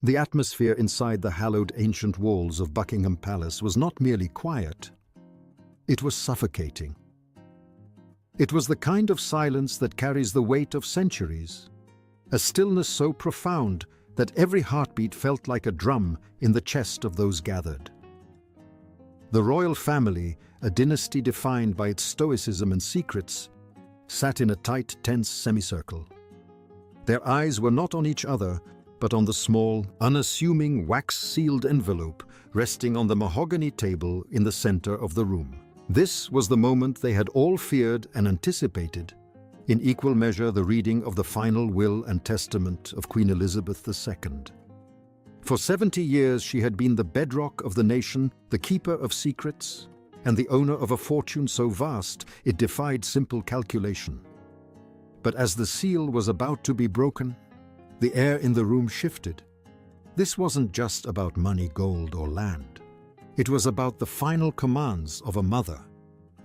The atmosphere inside the hallowed ancient walls of Buckingham Palace was not merely quiet, it was suffocating. It was the kind of silence that carries the weight of centuries, a stillness so profound that every heartbeat felt like a drum in the chest of those gathered. The royal family, a dynasty defined by its stoicism and secrets, sat in a tight, tense semicircle. Their eyes were not on each other, but on the small, unassuming wax-sealed envelope resting on the mahogany table in the center of the room. This was the moment they had all feared and anticipated, in equal measure the reading of the final will and testament of Queen Elizabeth II. For 70 years she had been the bedrock of the nation, the keeper of secrets, and the owner of a fortune so vast it defied simple calculation. But as the seal was about to be broken, the air in the room shifted. This wasn't just about money, gold, or land. It was about the final commands of a mother,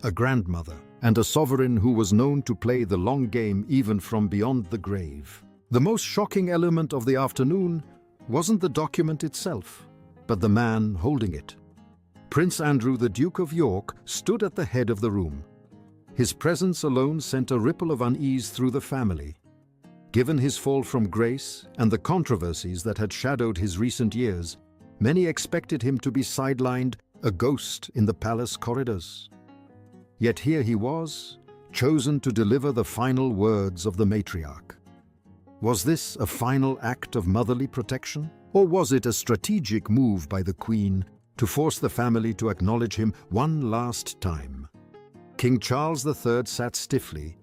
a grandmother, and a sovereign who was known to play the long game even from beyond the grave. The most shocking element of the afternoon wasn't the document itself, but the man holding it. Prince Andrew, the Duke of York, stood at the head of the room. His presence alone sent a ripple of unease through the family. Given his fall from grace and the controversies that had shadowed his recent years, many expected him to be sidelined, a ghost in the palace corridors. Yet here he was, chosen to deliver the final words of the matriarch. Was this a final act of motherly protection, or was it a strategic move by the Queen to force the family to acknowledge him one last time? King Charles III sat stiffly,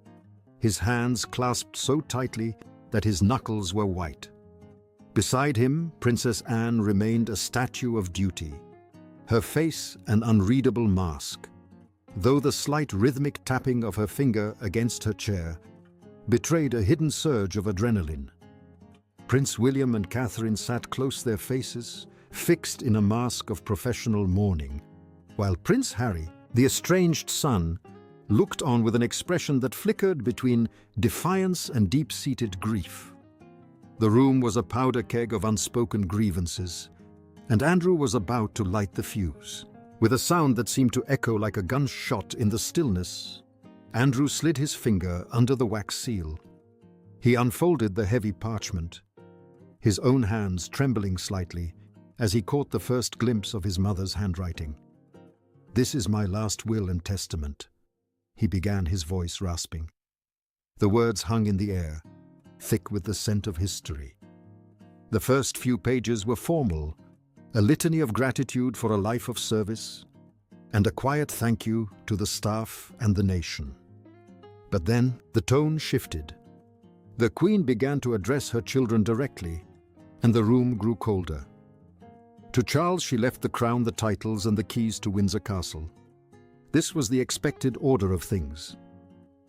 his hands clasped so tightly that his knuckles were white. Beside him, Princess Anne remained a statue of duty, her face an unreadable mask, though the slight rhythmic tapping of her finger against her chair betrayed a hidden surge of adrenaline. Prince William and Catherine sat close, their faces fixed in a mask of professional mourning, while Prince Harry, the estranged son, looked on with an expression that flickered between defiance and deep-seated grief. The room was a powder keg of unspoken grievances, and Andrew was about to light the fuse. With a sound that seemed to echo like a gunshot in the stillness, Andrew slid his finger under the wax seal. He unfolded the heavy parchment, his own hands trembling slightly as he caught the first glimpse of his mother's handwriting. "This is my last will and testament," he began, his voice rasping. The words hung in the air, thick with the scent of history. The first few pages were formal, a litany of gratitude for a life of service, and a quiet thank you to the staff and the nation. But then the tone shifted. The Queen began to address her children directly, and the room grew colder. To Charles she left the crown, the titles, and the keys to Windsor Castle. This was the expected order of things.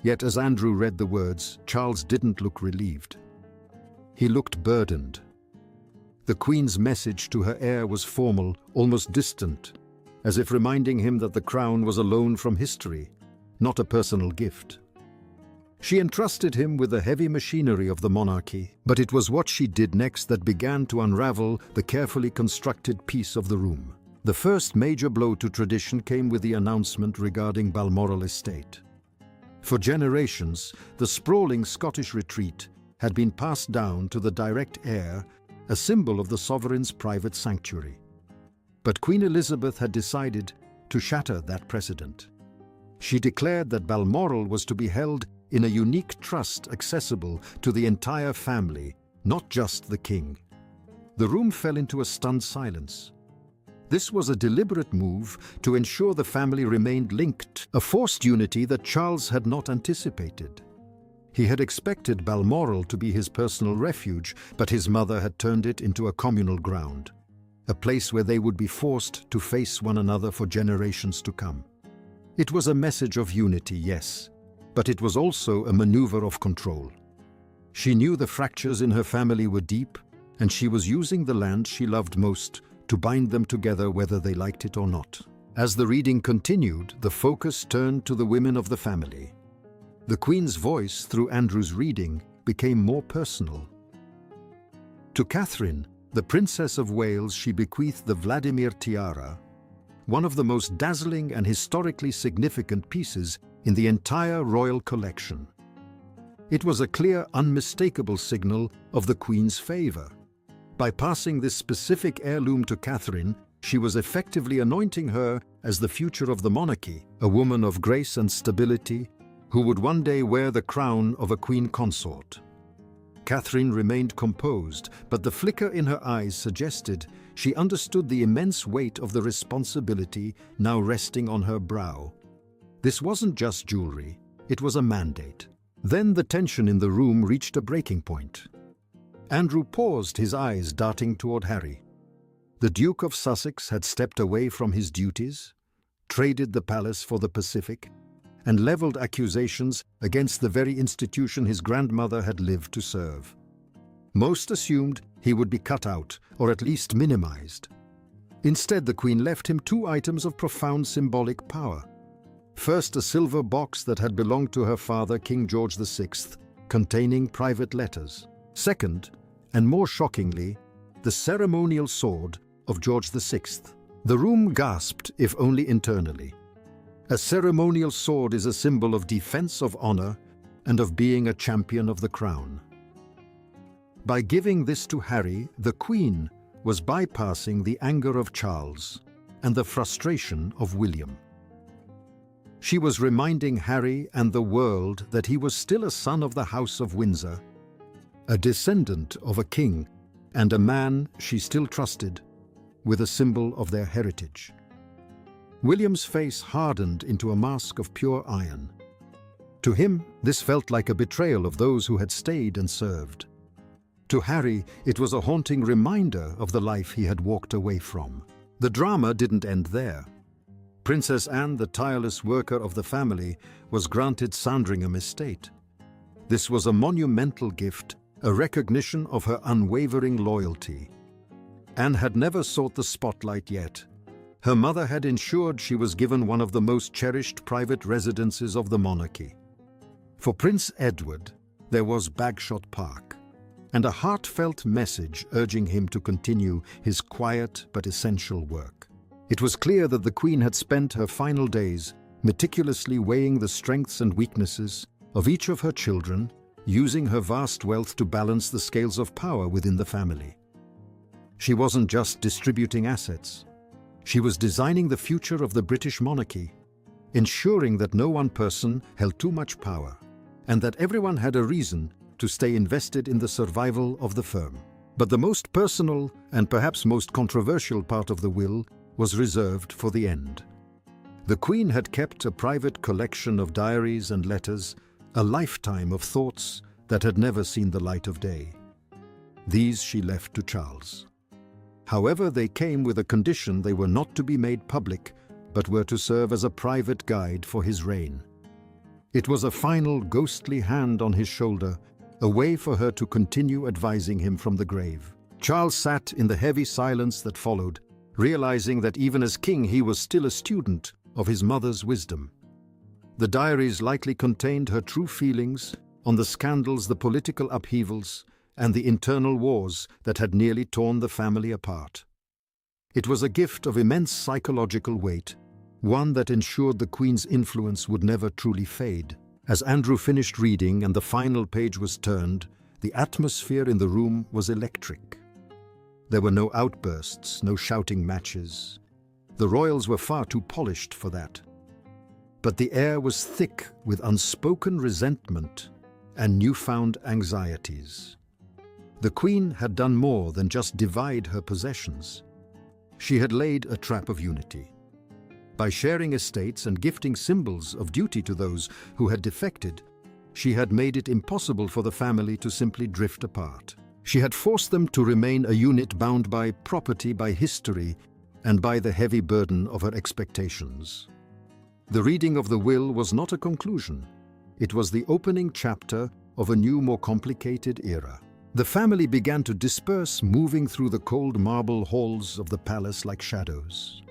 Yet as Andrew read the words, Charles didn't look relieved. He looked burdened. The Queen's message to her heir was formal, almost distant, as if reminding him that the crown was a loan from history, not a personal gift. She entrusted him with the heavy machinery of the monarchy, but it was what she did next that began to unravel the carefully constructed piece of the room. The first major blow to tradition came with the announcement regarding Balmoral Estate. For generations, the sprawling Scottish retreat had been passed down to the direct heir, a symbol of the sovereign's private sanctuary. But Queen Elizabeth had decided to shatter that precedent. She declared that Balmoral was to be held in a unique trust accessible to the entire family, not just the king. The room fell into a stunned silence. This was a deliberate move to ensure the family remained linked, a forced unity that Charles had not anticipated. He had expected Balmoral to be his personal refuge, but his mother had turned it into a communal ground, a place where they would be forced to face one another for generations to come. It was a message of unity, yes, but it was also a maneuver of control. She knew the fractures in her family were deep, and she was using the land she loved most to bind them together whether they liked it or not. As the reading continued, the focus turned to the women of the family. The Queen's voice, through Andrew's reading, became more personal. To Catherine, The Princess of Wales, she bequeathed the Vladimir tiara, one of the most dazzling and historically significant pieces in the entire royal collection. It was a clear, unmistakable signal of the Queen's favour. By passing this specific heirloom to Catherine, she was effectively anointing her as the future of the monarchy, a woman of grace and stability who would one day wear the crown of a queen consort. Catherine remained composed, but the flicker in her eyes suggested she understood the immense weight of the responsibility now resting on her brow. This wasn't just jewelry, it was a mandate. Then the tension in the room reached a breaking point. Andrew paused, his eyes darting toward Harry. The Duke of Sussex had stepped away from his duties, traded the palace for the Pacific, and leveled accusations against the very institution his grandmother had lived to serve. Most assumed he would be cut out, or at least minimized. Instead, the Queen left him two items of profound symbolic power. First, a silver box that had belonged to her father, King George VI, containing private letters. Second, and more shockingly, the ceremonial sword of George VI. The room gasped, if only internally. A ceremonial sword is a symbol of defense, of honor, and of being a champion of the crown. By giving this to Harry, the Queen was bypassing the anger of Charles and the frustration of William. She was reminding Harry and the world that he was still a son of the House of Windsor, a descendant of a king, and a man she still trusted, with a symbol of their heritage. William's face hardened into a mask of pure iron. To him, this felt like a betrayal of those who had stayed and served. To Harry, it was a haunting reminder of the life he had walked away from. The drama didn't end there. Princess Anne, the tireless worker of the family, was granted Sandringham estate. This was a monumental gift, a recognition of her unwavering loyalty. Anne had never sought the spotlight yet. Her mother had ensured she was given one of the most cherished private residences of the monarchy. For Prince Edward, there was Bagshot Park, and a heartfelt message urging him to continue his quiet but essential work. It was clear that the Queen had spent her final days meticulously weighing the strengths and weaknesses of each of her children, using her vast wealth to balance the scales of power within the family. She wasn't just distributing assets. She was designing the future of the British monarchy, ensuring that no one person held too much power, and that everyone had a reason to stay invested in the survival of the firm. But the most personal and perhaps most controversial part of the will was reserved for the end. The Queen had kept a private collection of diaries and letters, a lifetime of thoughts that had never seen the light of day. These she left to Charles. However, they came with a condition: they were not to be made public, but were to serve as a private guide for his reign. It was a final ghostly hand on his shoulder, a way for her to continue advising him from the grave. Charles sat in the heavy silence that followed, realizing that even as king he was still a student of his mother's wisdom. The diaries likely contained her true feelings on the scandals, the political upheavals, and the internal wars that had nearly torn the family apart. It was a gift of immense psychological weight, one that ensured the Queen's influence would never truly fade. As Andrew finished reading and the final page was turned, the atmosphere in the room was electric. There were no outbursts, no shouting matches. The royals were far too polished for that. But the air was thick with unspoken resentment and newfound anxieties. The Queen had done more than just divide her possessions. She had laid a trap of unity. By sharing estates and gifting symbols of duty to those who had defected, she had made it impossible for the family to simply drift apart. She had forced them to remain a unit bound by property, by history, and by the heavy burden of her expectations. The reading of the will was not a conclusion. It was the opening chapter of a new, more complicated era. The family began to disperse, moving through the cold marble halls of the palace like shadows.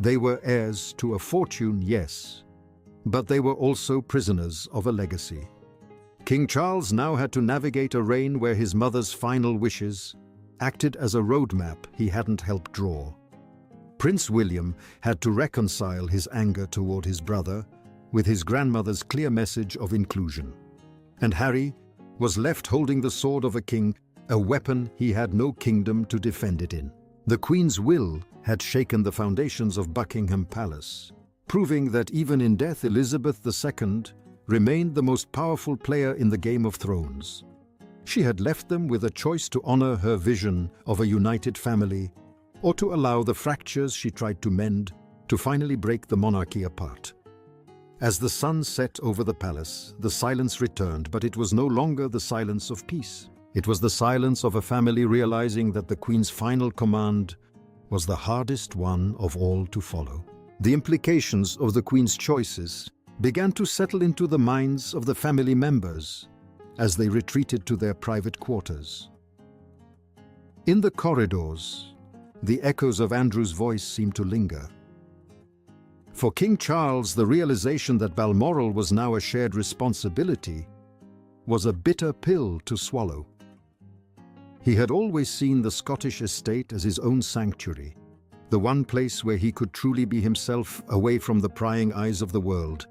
They were heirs to a fortune, yes, but they were also prisoners of a legacy. King Charles now had to navigate a reign where his mother's final wishes acted as a roadmap he hadn't helped draw. Prince William had to reconcile his anger toward his brother with his grandmother's clear message of inclusion. And Harry was left holding the sword of a king, a weapon he had no kingdom to defend it in. The Queen's will had shaken the foundations of Buckingham Palace, proving that even in death Elizabeth II remained the most powerful player in the Game of Thrones. She had left them with a choice to honor her vision of a united family, or to allow the fractures she tried to mend to finally break the monarchy apart. As the sun set over the palace, the silence returned, but it was no longer the silence of peace. It was the silence of a family realizing that the Queen's final command was the hardest one of all to follow. The implications of the Queen's choices began to settle into the minds of the family members as they retreated to their private quarters. In the corridors, the echoes of Andrew's voice seemed to linger. For King Charles, the realization that Balmoral was now a shared responsibility was a bitter pill to swallow. He had always seen the Scottish estate as his own sanctuary, the one place where he could truly be himself, away from the prying eyes of the world,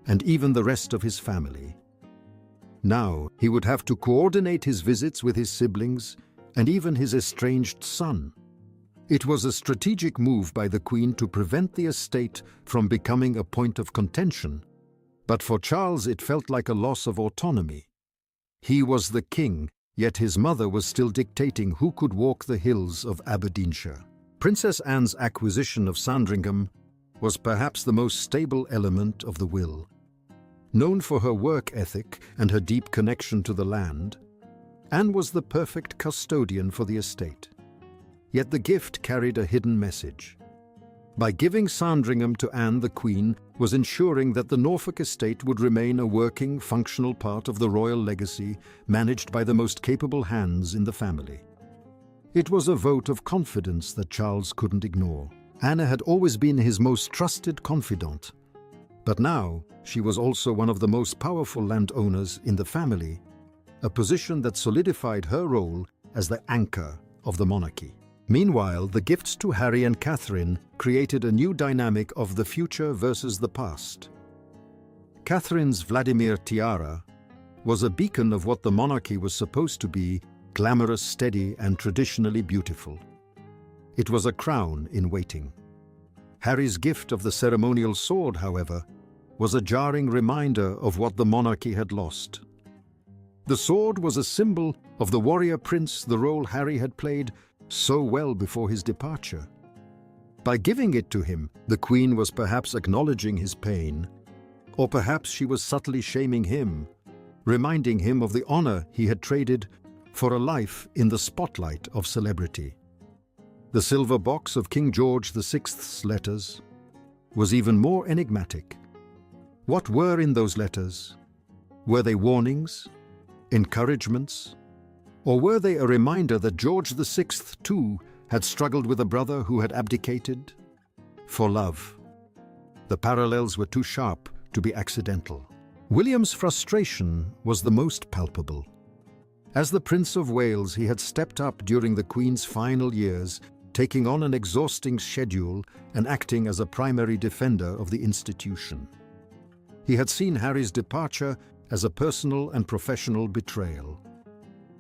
and even the rest of his family. Now he would have to coordinate his visits with his siblings and even his estranged son. It was a strategic move by the Queen to prevent the estate from becoming a point of contention, but for Charles it felt like a loss of autonomy. He was the king, yet his mother was still dictating who could walk the hills of Aberdeenshire. Princess Anne's acquisition of Sandringham was perhaps the most stable element of the will. Known for her work ethic and her deep connection to the land, Anne was the perfect custodian for the estate. Yet the gift carried a hidden message. By giving Sandringham to Anne, the Queen was ensuring that the Norfolk estate would remain a working, functional part of the royal legacy managed by the most capable hands in the family. It was a vote of confidence that Charles couldn't ignore. Anna had always been his most trusted confidant, but now she was also one of the most powerful landowners in the family, a position that solidified her role as the anchor of the monarchy. Meanwhile, the gifts to Harry and Catherine created a new dynamic of the future versus the past. Catherine's Vladimir tiara was a beacon of what the monarchy was supposed to be: glamorous, steady, and traditionally beautiful. It was a crown in waiting. Harry's gift of the ceremonial sword, however, was a jarring reminder of what the monarchy had lost. The sword was a symbol of the warrior prince, the role Harry had played so well before his departure. By giving it to him, the Queen was perhaps acknowledging his pain, or perhaps she was subtly shaming him, reminding him of the honor he had traded for a life in the spotlight of celebrity. The silver box of King George VI's letters was even more enigmatic. What were in those letters? Were they warnings, encouragements, or were they a reminder that George VI, too, had struggled with a brother who had abdicated for love? The parallels were too sharp to be accidental. William's frustration was the most palpable. As the Prince of Wales, he had stepped up during the Queen's final years, taking on an exhausting schedule and acting as a primary defender of the institution. He had seen Harry's departure as a personal and professional betrayal.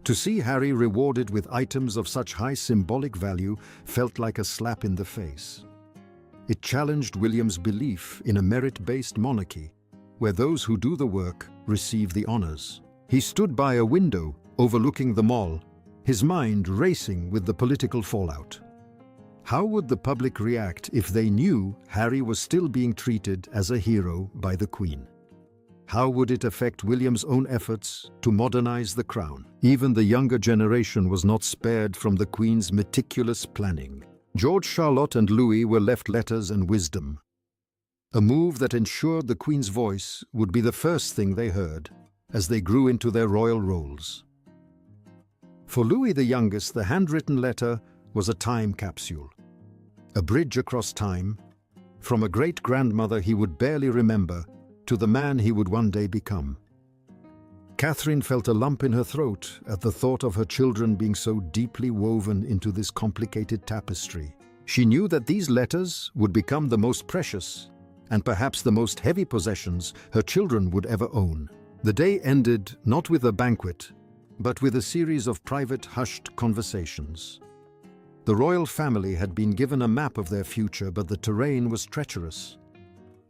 To see Harry rewarded with items of such high symbolic value felt like a slap in the face. It challenged William's belief in a merit-based monarchy, where those who do the work receive the honors. He stood by a window overlooking the Mall, his mind racing with the political fallout. How would the public react if they knew Harry was still being treated as a hero by the Queen? How would it affect William's own efforts to modernize the crown? Even the younger generation was not spared from the Queen's meticulous planning. George, Charlotte, and Louis were left letters and wisdom, a move that ensured the Queen's voice would be the first thing they heard as they grew into their royal roles. For Louis the youngest, the handwritten letter was a time capsule, a bridge across time, from a great-grandmother he would barely remember to the man he would one day become. Catherine felt a lump in her throat at the thought of her children being so deeply woven into this complicated tapestry. She knew that these letters would become the most precious and perhaps the most heavy possessions her children would ever own. The day ended not with a banquet, but with a series of private, hushed conversations. The royal family had been given a map of their future, but the terrain was treacherous.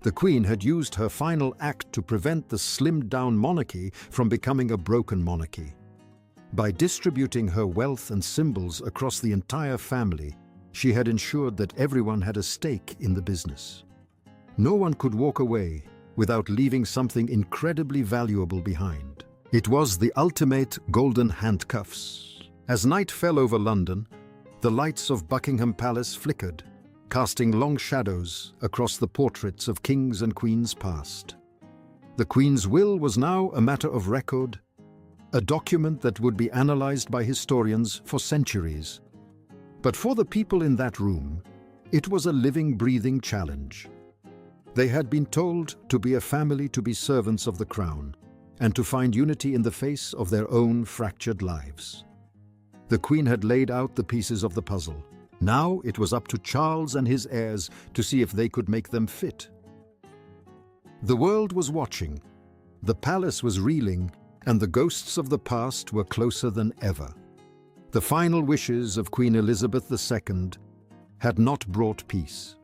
The Queen had used her final act to prevent the slimmed-down monarchy from becoming a broken monarchy. By distributing her wealth and symbols across the entire family, she had ensured that everyone had a stake in the business. No one could walk away without leaving something incredibly valuable behind. It was the ultimate golden handcuffs. As night fell over London, the lights of Buckingham Palace flickered, casting long shadows across the portraits of kings and queens past. The Queen's will was now a matter of record, a document that would be analyzed by historians for centuries. But for the people in that room, it was a living, breathing challenge. They had been told to be a family, to be servants of the crown, and to find unity in the face of their own fractured lives. The Queen had laid out the pieces of the puzzle. Now it was up to Charles and his heirs to see if they could make them fit. The world was watching, the palace was reeling, and the ghosts of the past were closer than ever. The final wishes of Queen Elizabeth II had not brought peace.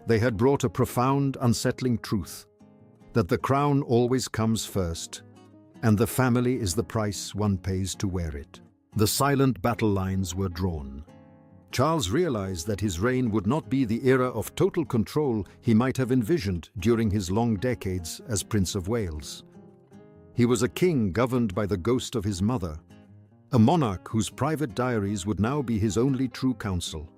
They had brought a profound, unsettling truth, that the crown always comes first, and the family is the price one pays to wear it. The silent battle lines were drawn. Charles realized that his reign would not be the era of total control he might have envisioned during his long decades as Prince of Wales. He was a king governed by the ghost of his mother, a monarch whose private diaries would now be his only true counsel.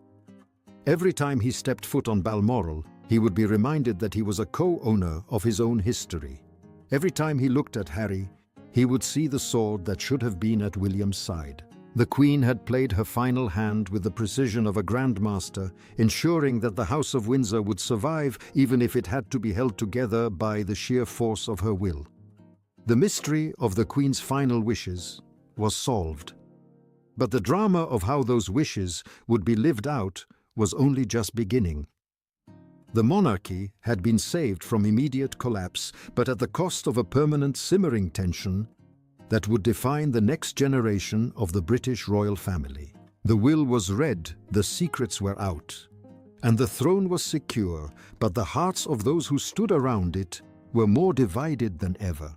Every time he stepped foot on Balmoral, he would be reminded that he was a co-owner of his own history. Every time he looked at Harry, he would see the sword that should have been at William's side. The Queen had played her final hand with the precision of a grandmaster, ensuring that the House of Windsor would survive even if it had to be held together by the sheer force of her will. The mystery of the Queen's final wishes was solved. But the drama of how those wishes would be lived out was only just beginning. The monarchy had been saved from immediate collapse, but at the cost of a permanent simmering tension that would define the next generation of the British royal family. The will was read, the secrets were out, and the throne was secure, but the hearts of those who stood around it were more divided than ever.